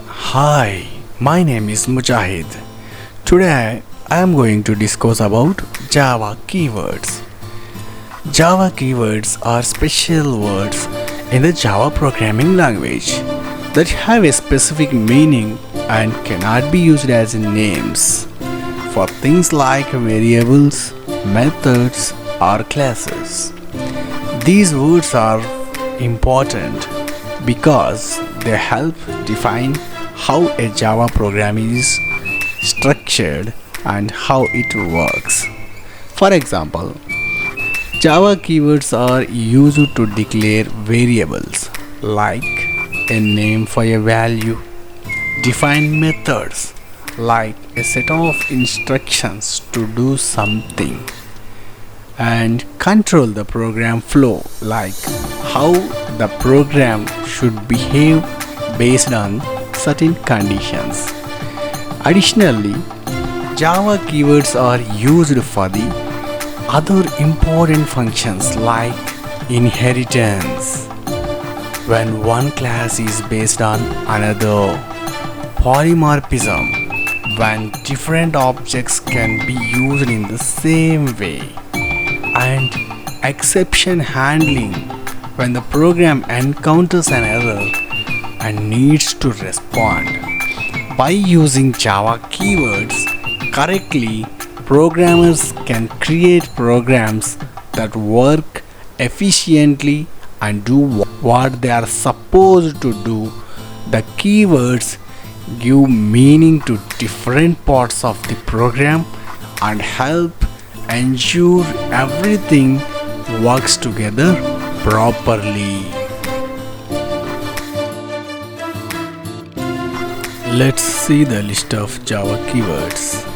Hi, my name is Mujahid. Today I am going to discuss about Java keywords. Java keywords are special words in the Java programming language that have a specific meaning and cannot be used as names for things like variables, methods, or classes. These words are important because they help define how a Java program is structured and how it works. For example, Java keywords are used to declare variables like a name for a value, define methods like a set of instructions to do something, and control the program flow like how the program should behave based on certain conditions. Additionally, Java keywords are used for the other important functions like inheritance, when one class is based on another, polymorphism, when different objects can be used in the same way, and exception handling, when the program encounters an error and needs to respond. By using Java keywords correctly, programmers can create programs that work efficiently and do what they are supposed to do. The keywords give meaning to different parts of the program and help ensure everything works together properly. Let's see the list of Java keywords.